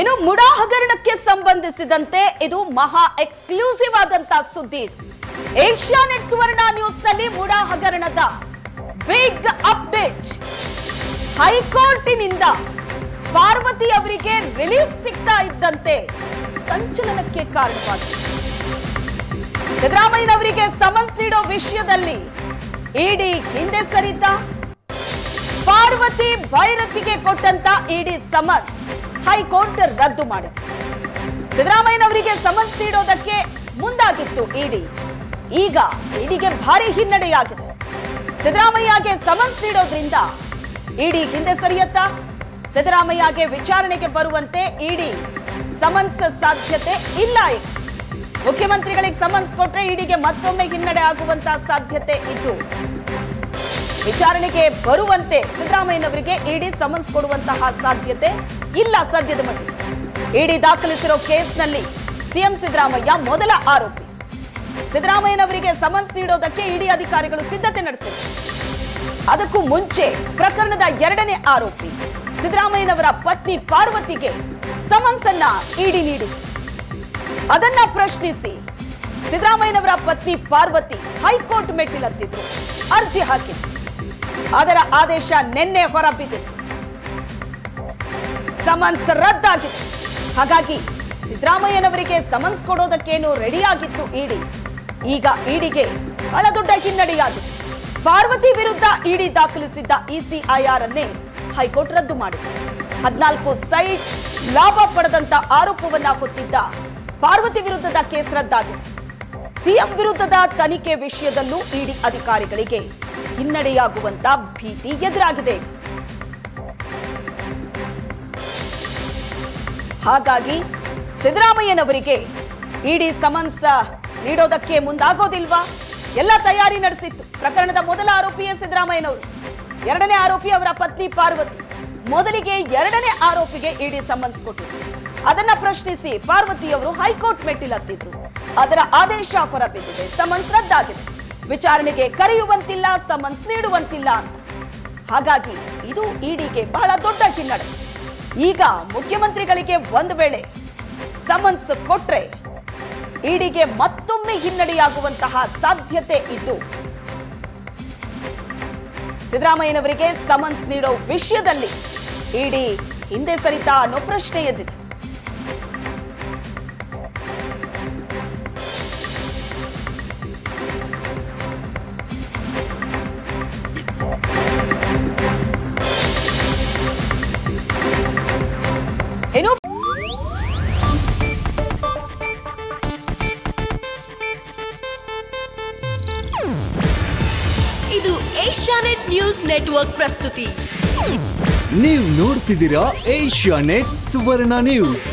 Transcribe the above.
ಇನ್ನು ಮುಡಾ ಹಗರಣಕ್ಕೆ ಸಂಬಂಧಿಸಿದಂತೆ ಇದು ಮಹಾ ಎಕ್ಸ್ಕ್ಲೂಸಿವ್ ಆದಂತಹ ಸುದ್ದಿ. ಇದು ಏಷ್ಯಾನೆಟ್ ಸುವರ್ಣ ನ್ಯೂಸ್ ನಲ್ಲಿ ಮುಡಾ ಹಗರಣದ ಬಿಗ್ ಅಪ್ಡೇಟ್. ಹೈಕೋರ್ಟಿನಿಂದ ಪಾರ್ವತಿ ಅವರಿಗೆ ರಿಲೀಫ್ ಸಿಗ್ತಾ ಇದ್ದಂತೆ ಸಂಚಲನಕ್ಕೆ ಕಾರಣವಾಗಿದೆ. ಸಿದ್ದರಾಮಯ್ಯನವರಿಗೆ ಸಮನ್ಸ್ ನೀಡೋ ವಿಷಯದಲ್ಲಿ ಇಡಿ ಹಿಂದೆ ಸರಿತಾ? ಪಾರ್ವತಿ ಭೈರತಿಗೆ ಕೊಟ್ಟಂತ ಇಡಿ ಸಮನ್ಸ್ ಹೈಕೋರ್ಟ್ ರದ್ದು ಮಾಡಿದೆ. ಸಿದ್ದರಾಮಯ್ಯನವರಿಗೆ ಸಮನ್ಸ್ ನೀಡೋದಕ್ಕೆ ಮುಂದಾಗಿತ್ತು ಇಡಿ. ಈಗ ಇಡಿಗೆ ಭಾರಿ ಹಿನ್ನಡೆಯಾಗಿದೆ. ಸಿದ್ದರಾಮಯ್ಯಗೆ ಸಮನ್ಸ್ ನೀಡೋದ್ರಿಂದ ಇಡಿ ಹಿಂದೆ ಸರಿಯತ್ತಾ? ಸಿದ್ದರಾಮಯ್ಯಗೆ ವಿಚಾರಣೆಗೆ ಬರುವಂತೆ ಇಡಿ ಸಮನ್ಸ್ ಸಾಧ್ಯತೆ ಇಲ್ಲ. ಈಗ ಮುಖ್ಯಮಂತ್ರಿಗಳಿಗೆ ಸಮನ್ಸ್ ಕೊಟ್ರೆ ಇಡಿಗೆ ಮತ್ತೊಮ್ಮೆ ಹಿನ್ನಡೆ ಆಗುವಂತಹ ಸಾಧ್ಯತೆ ಇದ್ದು, ವಿಚಾರಣೆಗೆ ಬರುವಂತೆ ಸಿದ್ದರಾಮಯ್ಯನವರಿಗೆ ಇಡಿ ಸಮನ್ಸ್ ಕೊಡುವಂತಹ ಸಾಧ್ಯತೆ ಇಲ್ಲ ಸದ್ಯದ ಮಟ್ಟಿಗೆ. ಇಡಿ ದಾಖಲಿಸಿರೋ ಕೇಸ್ನಲ್ಲಿ ಸಿಎಂ ಸಿದ್ದರಾಮಯ್ಯ ಮೊದಲ ಆರೋಪಿ. ಸಿದ್ದರಾಮಯ್ಯನವರಿಗೆ ಸಮನ್ಸ್ ನೀಡೋದಕ್ಕೆ ಇಡಿ ಅಧಿಕಾರಿಗಳು ಸಿದ್ಧತೆ ನಡೆಸಿದರು. ಅದಕ್ಕೂ ಮುಂಚೆ ಪ್ರಕರಣದ ಎರಡನೇ ಆರೋಪಿ ಸಿದ್ದರಾಮಯ್ಯನವರ ಪತ್ನಿ ಪಾರ್ವತಿಗೆ ಸಮನ್ಸ್ ಅನ್ನ ಇಡಿ ನೀಡಿತು. ಅದನ್ನ ಪ್ರಶ್ನಿಸಿ ಸಿದ್ದರಾಮಯ್ಯನವರ ಪತ್ನಿ ಪಾರ್ವತಿ ಹೈಕೋರ್ಟ್ ಮೆಟ್ಟಿಲತ್ತಿದ್ರು, ಅರ್ಜಿ ಹಾಕಿದ್ರು. ಅದರ ಆದೇಶ ನಿನ್ನೆ ಹೊರಬಿದ್ದಿದೆ. ಸಮನ್ಸ್ ರದ್ದಾಗಿದೆ. ಹಾಗಾಗಿ ಸಿದ್ದರಾಮಯ್ಯನವರಿಗೆ ಸಮನ್ಸ್ ಕೊಡೋದಕ್ಕೇನು ರೆಡಿಯಾಗಿತ್ತು ಇಡಿ. ಈಗ ಇಡಿಗೆ ಬಹಳ ದೊಡ್ಡ ಹಿನ್ನಡೆಯಾಗಿದೆ. ಪಾರ್ವತಿ ವಿರುದ್ಧ ಇಡಿ ದಾಖಲಿಸಿದ್ದ ಇಸಿಐಆರ್ ಅನ್ನೇ ಹೈಕೋರ್ಟ್ ರದ್ದು ಮಾಡಿದೆ. 14 ಸೈಟ್ ಲಾಭ ಪಡೆದಂತ ಆರೋಪವನ್ನ ಹೊತ್ತಿದ್ದ ಪಾರ್ವತಿ ವಿರುದ್ಧದ ಕೇಸ್ ರದ್ದಾಗಿದೆ. ಸಿಎಂ ವಿರುದ್ಧದ ತನಿಖೆ ವಿಷಯದಲ್ಲೂ ಇಡಿ ಅಧಿಕಾರಿಗಳಿಗೆ ಹಿನ್ನಡೆಯಾಗುವಂತ ಭೀತಿ ಎದುರಾಗಿದೆ. ಹಾಗಾಗಿ ಸಿದ್ದರಾಮಯ್ಯನವರಿಗೆ ಇಡಿ ಸಮನ್ಸ್ ನೀಡೋದಕ್ಕೆ ಮುಂದಾಗೋದಿಲ್ವಾ? ಎಲ್ಲ ತಯಾರಿ ನಡೆಸಿತ್ತು. ಪ್ರಕರಣದ ಮೊದಲ ಆರೋಪಿಯೇ ಸಿದ್ದರಾಮಯ್ಯನವರು, ಎರಡನೇ ಆರೋಪಿ ಅವರ ಪತ್ನಿ ಪಾರ್ವತಿ. ಮೊದಲಿಗೆ ಎರಡನೇ ಆರೋಪಿಗೆ ಇಡಿ ಸಮನ್ಸ್ ಕೊಟ್ಟಿದ್ರು. ಅದನ್ನ ಪ್ರಶ್ನಿಸಿ ಪಾರ್ವತಿಯವರು ಹೈಕೋರ್ಟ್ ಮೆಟ್ಟಿಲತ್ತಿದ್ರು. ಅದರ ಆದೇಶ ಹೊರಬಿದ್ದಿದೆ. ಸಮನ್ಸ್ ರದ್ದಾಗಿದೆ. ವಿಚಾರಣೆಗೆ ಕರೆಯುವಂತಿಲ್ಲ, ಸಮನ್ಸ್ ನೀಡುವಂತಿಲ್ಲ ಅಂತ. ಹಾಗಾಗಿ ಇದು ಇಡಿಗೆ ಬಹಳ ದೊಡ್ಡ ಹಿನ್ನಡೆ. ಈಗ ಮುಖ್ಯಮಂತ್ರಿಗಳಿಗೆ ಒಂದು ವೇಳೆ ಸಮನ್ಸ್ ಕೊಟ್ರೆ ಇಡಿಗೆ ಮತ್ತೊಮ್ಮೆ ಹಿನ್ನಡೆಯಾಗುವಂತಹ ಸಾಧ್ಯತೆ ಇದ್ದು, ಸಿದ್ದರಾಮಯ್ಯನವರಿಗೆ ಸಮನ್ಸ್ ನೀಡೋ ವಿಷಯದಲ್ಲಿ ಇಡಿ ಹಿಂದೆ ಸರಿತಾ ಅನ್ನೋ ಪ್ರಶ್ನೆ ಎದ್ದಿದೆ. ಏನು ಇದು ಏಷ್ಯಾನೆಟ್ ನ್ಯೂಸ್ ನೆಟ್ವರ್ಕ್ ಪ್ರಸ್ತುತಿ. ನೀವು ನೋಡ್ತಿದ್ದೀರಾ ಏಷ್ಯಾನೆಟ್ ಸುವರ್ಣ ನ್ಯೂಸ್.